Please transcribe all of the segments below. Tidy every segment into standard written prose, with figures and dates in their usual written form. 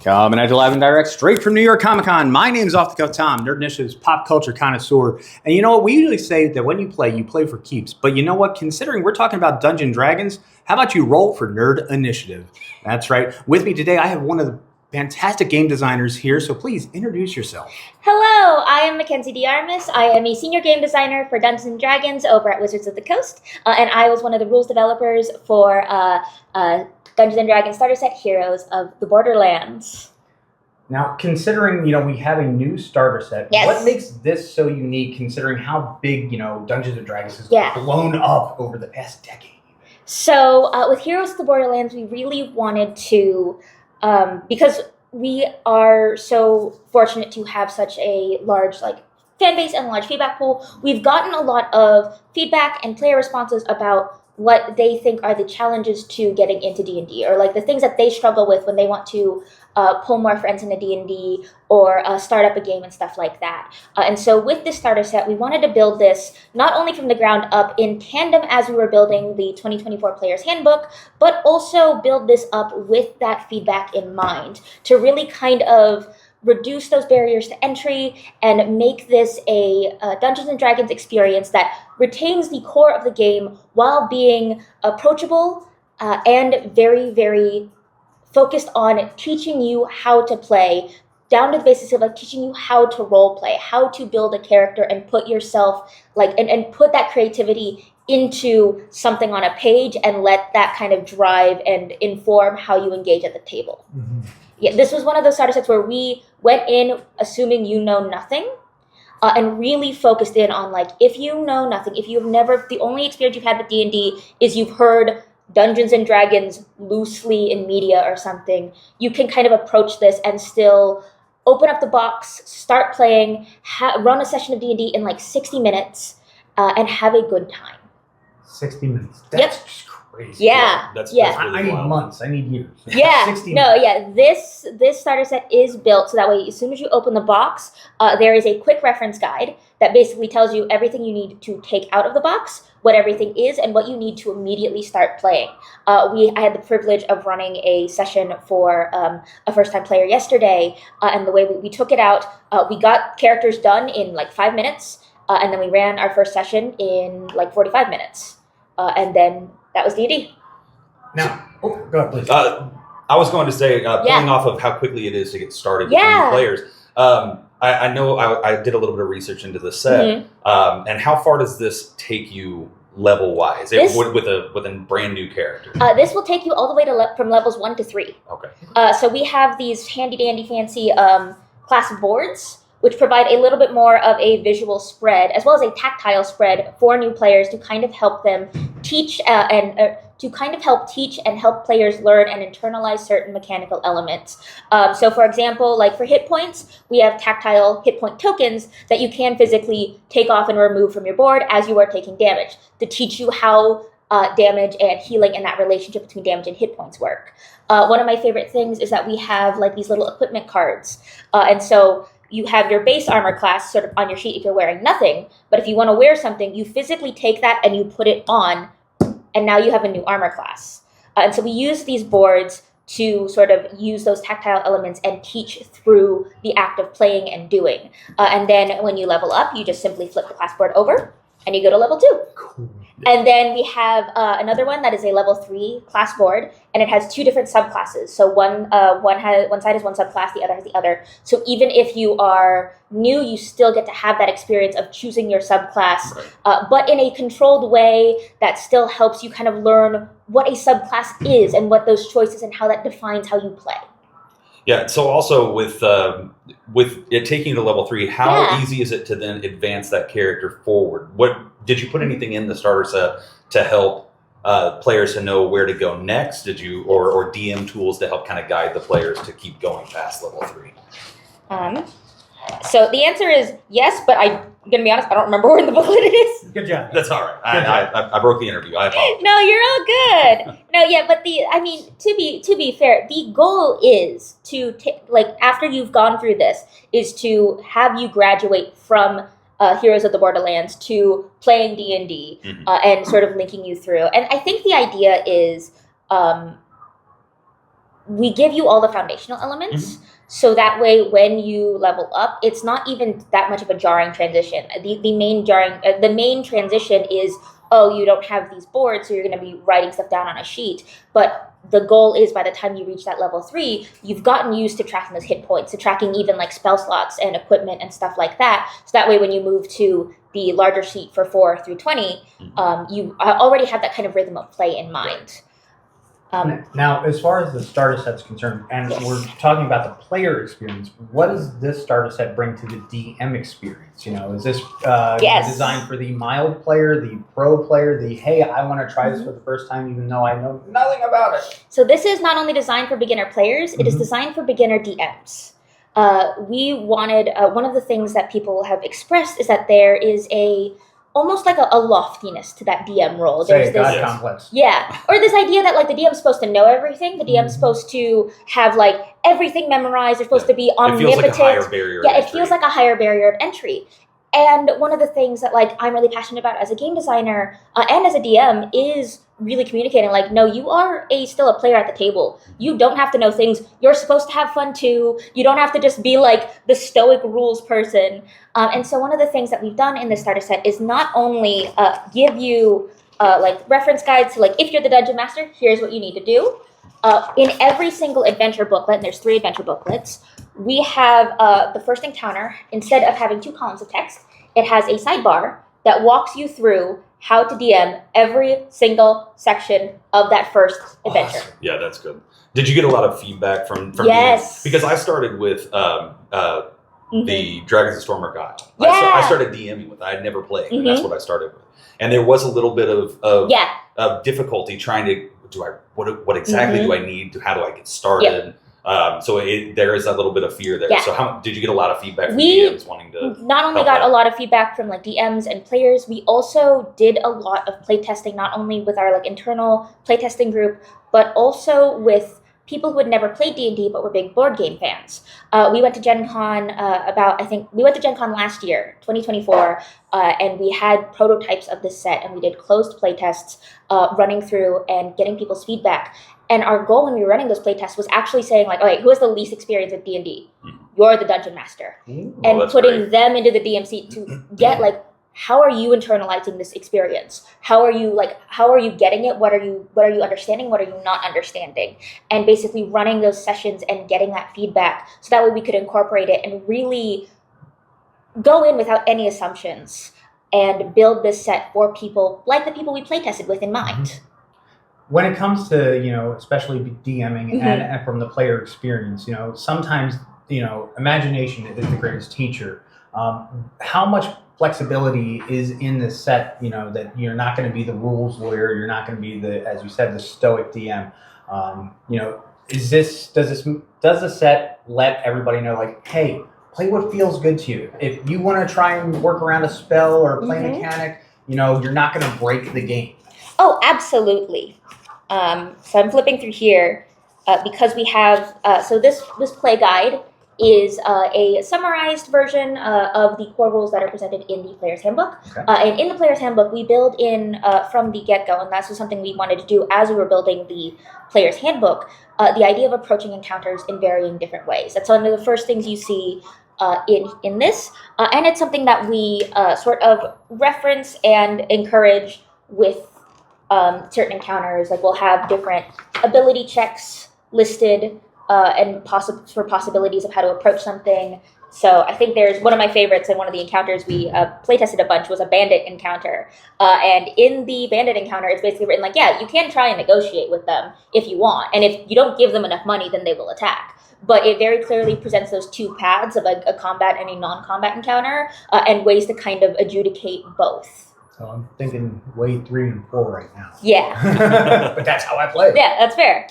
Coming at you live and direct, straight from New York Comic Con. My name's Off the Cuff Tom, Nerd Initiative's pop culture connoisseur. And you know what? We usually say that when you play for keeps. But you know what? Considering we're talking about Dungeons & Dragons, how about you roll for Nerd Initiative? That's right. With me today, I have one of the fantastic game designers here, so please introduce yourself. Hello, I am Makenzie De Armas. I am a senior game designer for Dungeons & Dragons over at Wizards of the Coast, and I was one of the rules developers for Dungeons & Dragons starter set Heroes of the Borderlands. Now, considering, we have a new starter set, yes. What makes this so unique considering how big, Dungeons & Dragons has blown up over the past decade? So, with Heroes of the Borderlands, we really wanted to, because we are so fortunate to have such a large, fan base and large feedback pool, we've gotten a lot of feedback and player responses about what they think are the challenges to getting into D&D, or the things that they struggle with when they want to pull more friends into D&D or start up a game and stuff like that. And so with this starter set, we wanted to build this not only from the ground up in tandem as we were building the 2024 Player's Handbook, but also build this up with that feedback in mind to really kind of reduce those barriers to entry and make this a Dungeons & Dragons experience that retains the core of the game while being approachable and very, very focused on teaching you how to play, down to the basis of teaching you how to role play, how to build a character and put yourself and put that creativity into something on a page and let that kind of drive and inform how you engage at the table. Mm-hmm. Yeah, this was one of those starter sets where we went in assuming you know nothing and really focused in on if you know nothing, if the only experience you've had with D&D is you've heard Dungeons & Dragons loosely in media or something, you can kind of approach this and still open up the box, start playing, run a session of D&D in 60 minutes and have a good time. 60 minutes. That's just crazy. Yeah. That's really I need months. I need years. Yeah. 60 minutes. Yeah. This starter set is built so that way as soon as you open the box, there is a quick reference guide that basically tells you everything you need to take out of the box, what everything is, and what you need to immediately start playing. I had the privilege of running a session for a first-time player yesterday, and the way we took it out, we got characters done in 5 minutes, and then we ran our first session in 45 minutes, and then that was D&D. Now, go ahead, please. I was going to say, pulling off of how quickly it is to get started with new players. I know I did a little bit of research into the set, and how far does this take you level-wise with a brand new character? This will take you all the way from levels 1 to 3. Okay. So we have these handy-dandy fancy class boards, which provide a little bit more of a visual spread, as well as a tactile spread for new players to kind of help them teach and help players learn and internalize certain mechanical elements. So for example, for hit points, we have tactile hit point tokens that you can physically take off and remove from your board as you are taking damage to teach you how damage and healing and that relationship between damage and hit points work. One of my favorite things is that we have these little equipment cards. And so you have your base armor class sort of on your sheet if you're wearing nothing, but if you want to wear something, you physically take that and you put it on, and now you have a new armor class. And so we use these boards to sort of use those tactile elements and teach through the act of playing and doing. And then when you level up, you just simply flip the class board over and you go to level 2. Cool. And then we have another one that is a level 3 class board, and it has 2 different subclasses. So one side is one subclass, the other has the other. So even if you are new, you still get to have that experience of choosing your subclass, but in a controlled way that still helps you kind of learn what a subclass is and what those choices and how that defines how you play. Yeah. So also with it taking you to level 3, how easy is it to then advance that character forward? What did you put anything in the starter set to help players to know where to go next? Did you or DM tools to help kind of guide the players to keep going past level 3? So the answer is yes, but I'm going to be honest, I don't remember where in the booklet it is. Good job. That's all right. I broke the interview. I apologize. No, you're all good. No, yeah, but to be fair, the goal is to after you've gone through this is to have you graduate from Heroes of the Borderlands to playing D&D and sort of linking you through. And I think the idea is we give you all the foundational elements. So that way, when you level up, it's not even that much of a jarring transition. The main transition is, oh, you don't have these boards, so you're going to be writing stuff down on a sheet. But the goal is, by the time you reach that level 3, you've gotten used to tracking those hit points, to tracking even like spell slots and equipment and stuff like that. So that way, when you move to the larger sheet for 4 through 20, you already have that kind of rhythm of play in mind. Now, as far as the starter set's concerned, and we're talking about the player experience, what does this starter set bring to the DM experience? Is this designed for the mild player, the pro player, the, hey, I want to try this for the first time even though I know nothing about it? So this is not only designed for beginner players, it is designed for beginner DMs. We wanted, one of the things that people have expressed is that there is almost like a loftiness to that DM role. There's this complex. Yeah. Or this idea that like the DM's supposed to know everything. The DM's supposed to have like everything memorized. They're supposed to be omnipotent. It feels like a higher barrier of entry. It feels like a higher barrier of entry. And one of the things that like I'm really passionate about as a game designer and as a DM is really communicating like, no, you are still a player at the table. You don't have to know things. You're supposed to have fun too. You don't have to just be like the stoic rules person. And so one of the things that we've done in this starter set is not only give you like reference guides to like, if you're the dungeon master, here's what you need to do. In every single adventure booklet, and there's 3 adventure booklets, we have the first encounter. Instead of having 2 columns of text, it has a sidebar that walks you through how to DM every single section of that first adventure. Awesome. Yeah, that's good. Did you get a lot of feedback from Yes. DMs? Because I started with the Dragons of Stormwreck Guide. Yeah. I started DMing with it. I had never played, and that's what I started with. And there was a little bit of difficulty trying to, what exactly do I need? How do I get started? So there is a little bit of fear there. Yeah. So did you get a lot of feedback from DMs wanting to not only got a lot of feedback from like DMs and players, we also did a lot of playtesting, not only with our like internal playtesting group, but also with people who had never played D&D but were big board game fans. We went to Gen Con we went to Gen Con last year, 2024, and we had prototypes of this set, and we did closed playtests running through and getting people's feedback. And our goal when we were running those playtests was actually saying like, okay, who has the least experience with D&D? You're the dungeon master. And putting them into the DM seat to get like, how are you internalizing this experience? How are you getting it? What are you understanding? What are you not understanding? And basically running those sessions and getting that feedback so that way we could incorporate it and really go in without any assumptions and build this set for people like the people we playtested with in mind. When it comes to, especially DMing and from the player experience, sometimes, imagination is the greatest teacher. How much flexibility is in this set, that you're not going to be the rules lawyer, you're not going to be as you said, the stoic DM. Does the set let everybody know like, hey, play what feels good to you. If you want to try and work around a spell or a play mechanic, you're not going to break the game. Oh, absolutely. So I'm flipping through here because we have, so this play guide is a summarized version of the core rules that are presented in the Player's Handbook. Okay. And in the Player's Handbook, we build in from the get-go, and that's something we wanted to do as we were building the Player's Handbook, the idea of approaching encounters in varying different ways. That's one of the first things you see in this, and it's something that we sort of reference and encourage with certain encounters. Like we'll have different ability checks listed and for possibilities of how to approach something. So I think there's one of my favorites, and one of the encounters we playtested a bunch was a bandit encounter. And in the bandit encounter, it's basically written like, yeah, you can try and negotiate with them if you want. And if you don't give them enough money, then they will attack. But it very clearly presents those 2 paths of a combat and a non-combat encounter and ways to kind of adjudicate both. So I'm thinking way 3 and 4 right now. Yeah. But that's how I play. Yeah, that's fair.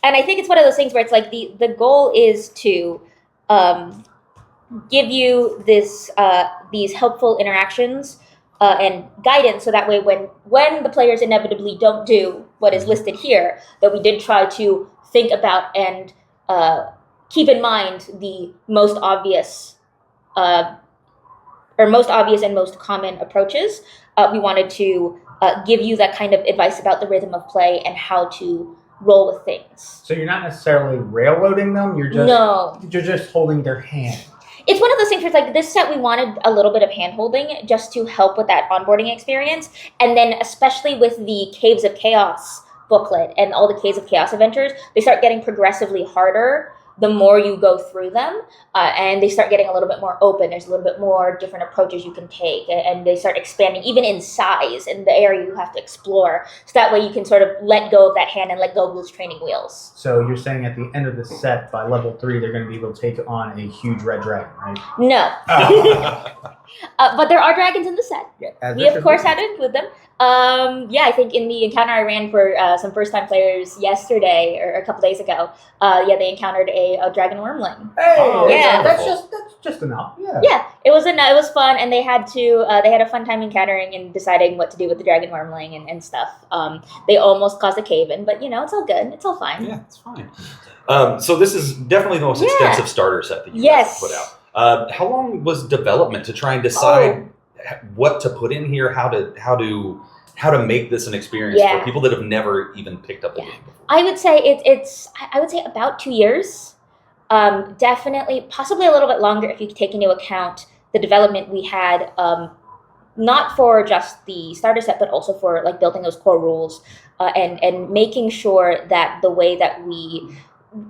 And I think it's one of those things where it's like the goal is to give you these helpful interactions and guidance, so that way when the players inevitably don't do what is listed here, that we did try to think about and keep in mind the most obvious and most common approaches. We wanted to give you that kind of advice about the rhythm of play and how to roll with things. So you're not necessarily railroading them. You're just holding their hand. It's one of those things where it's like this set we wanted a little bit of hand-holding just to help with that onboarding experience. And then especially with the Caves of Chaos booklet and all the Caves of Chaos adventures, they start getting progressively harder the more you go through them, and they start getting a little bit more open. There's a little bit more different approaches you can take, and they start expanding even in size in the area you have to explore. So that way you can sort of let go of that hand and let go of those training wheels. So you're saying at the end of the set, by level 3, they're going to be able to take on a huge red dragon, right? No. But there are dragons in the set. Yeah, we, of course, had to include them. I think in the encounter I ran for some first-time players yesterday or a couple days ago, they encountered a dragon wormling. Hey, that's just enough. Yeah, it was fun, and they had a fun time encountering and deciding what to do with the dragon wormling and stuff. They almost caused a cave-in, but it's all good. It's all fine. Yeah, it's fine. So this is definitely the most extensive starter set that you guys put out. How long was development to try and decide what to put in here, how to make this an experience for people that have never even picked up the game before? I would say it's about 2 years. Definitely, possibly a little bit longer if you take into account the development we had, not for just the starter set, but also for like building those core rules and making sure that the way that we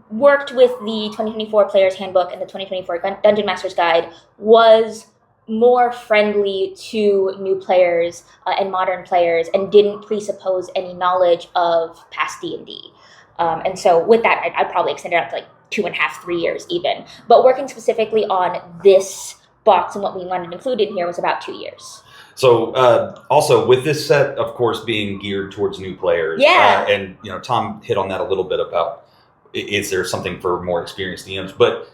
worked with the 2024 Player's Handbook and the 2024 Dungeon Master's Guide was more friendly to new players and modern players, and didn't presuppose any knowledge of past D&D. And so with that, I'd probably extend it out to like 2.5, 3 years even. But working specifically on this box and what we wanted to include in here was about 2 years. So also with this set, of course, being geared towards new players, and Tom hit on that a little bit about is there something for more experienced DMs, but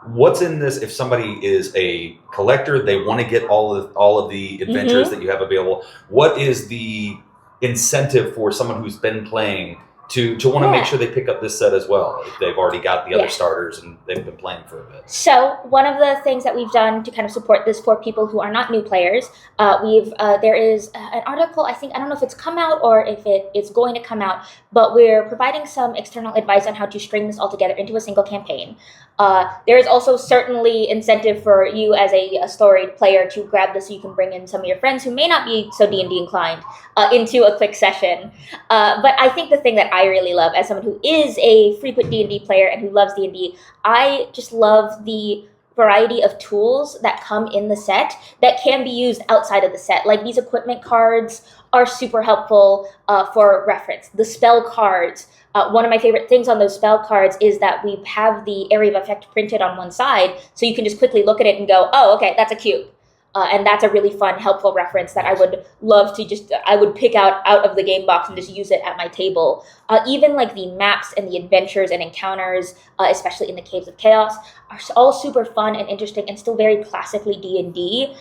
what's in this if somebody is a collector, they want to get all of the adventures that you have available? What is the incentive for someone who's been playing to want to make sure they pick up this set as well, if they've already got the other starters and they've been playing for a bit? So one of the things that we've done to kind of support this for people who are not new players, there is an article, I don't know if it's come out or if it's going to come out, but we're providing some external advice on how to string this all together into a single campaign. There is also certainly incentive for you as a storied player to grab this so you can bring in some of your friends who may not be so D&D inclined into a quick session. But I think the thing that I really love as someone who is a frequent D&D player and who loves D&D, I just love the variety of tools that come in the set that can be used outside of the set. Like these equipment cards are super helpful for reference. The spell cards, one of my favorite things on those spell cards is that we have the area of effect printed on one side, so you can just quickly look at it and go, oh, okay, that's a cube. And that's a really fun, helpful reference that I would love to I would pick out of the game box and just use it at my table. Even like the maps and the adventures and encounters, especially in the Caves of Chaos, are all super fun and interesting and still very classically D&D.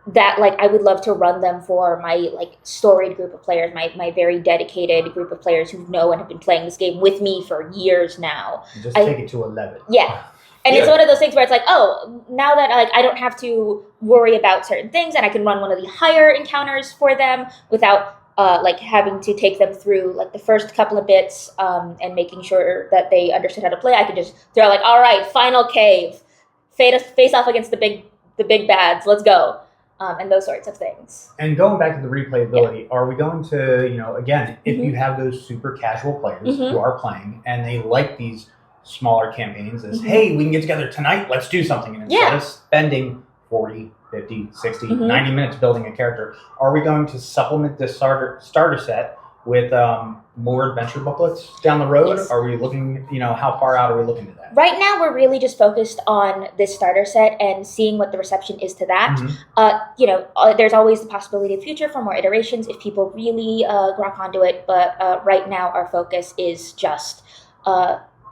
That I would love to run them for my storied group of players, my very dedicated group of players who know and have been playing this game with me for years now. Just take it to 11. Yeah. And it's one of those things where it's like, oh, now that I don't have to worry about certain things and I can run one of the higher encounters for them without having to take them through the first couple of bits and making sure that they understood how to play. I could just throw all right, final cave, face off against the big bads, let's go. And those sorts of things. And going back to the replayability, are we going to, again, if you have those super casual players who are playing and they like these smaller campaigns as, hey, we can get together tonight, let's do something. And instead of spending 40, 50, 60, 90 minutes building a character, are we going to supplement this starter set with more adventure booklets down the road? Yes. Are we looking, how far out are we looking at that? Right now, we're really just focused on this starter set and seeing what the reception is to that. There's always the possibility in the future for more iterations if people really grok onto it. But right now, our focus is just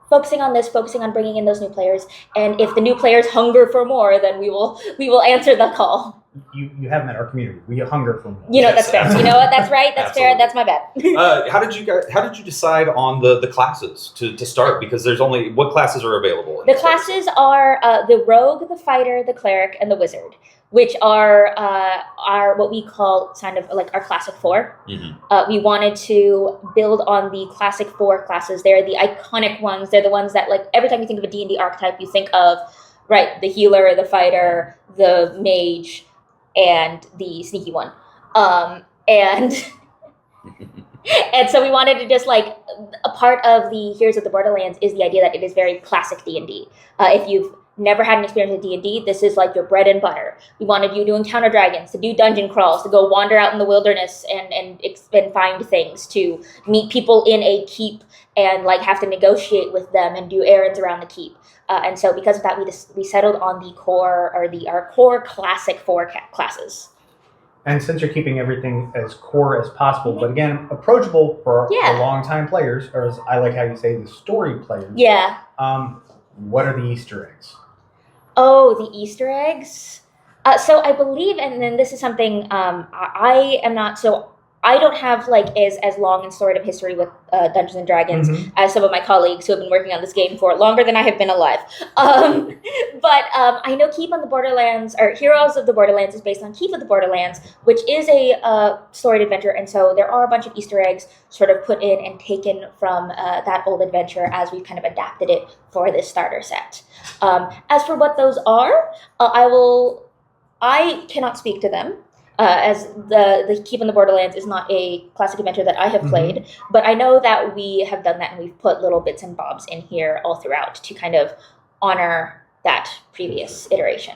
focusing on bringing in those new players. And if the new players hunger for more, then we will answer the call. you have met our community. We hunger for more. You know, that's fair. You know what? That's right. That's fair. That's my bad. How did you decide on the classes to start? Because there's only what classes are available? The classes are the rogue, the fighter, the cleric, and the wizard, which are what we call kind of like our classic four. We wanted to build on the classic four classes. They're the iconic ones. They're the ones that, like, every time you think of a D&D archetype, you think of, right, the healer, the fighter, the mage, and the sneaky one. And so we wanted to just, like, a part of the Heroes of the Borderlands is the idea that it is very classic D&D. If you've never had an experience with D&D, this is like your bread and butter. We wanted you to encounter dragons, to do dungeon crawls, to go wander out in the wilderness and find things, to meet people in a keep and, like, have to negotiate with them and do errands around the keep. And so because of that, we settled on the core, or our core classic four classes. And since you're keeping everything as core as possible, but again, approachable for the long-time players, or as I like how you say, the story players. Yeah. What are the Easter eggs? Oh, the Easter eggs. So I believe, and then this is something I am not so. I don't have, like, as long and storied of history with Dungeons and Dragons as some of my colleagues who have been working on this game for longer than I have been alive. But I know Keep on the Borderlands, or Heroes of the Borderlands, is based on Keep of the Borderlands, which is a storied adventure, and so there are a bunch of Easter eggs sort of put in and taken from that old adventure as we've kind of adapted it for this starter set. As for what those are, I cannot speak to them. As the Keep on the Borderlands is not a classic adventure that I have played, but I know that we have done that, and we've put little bits and bobs in here all throughout to kind of honor that previous iteration.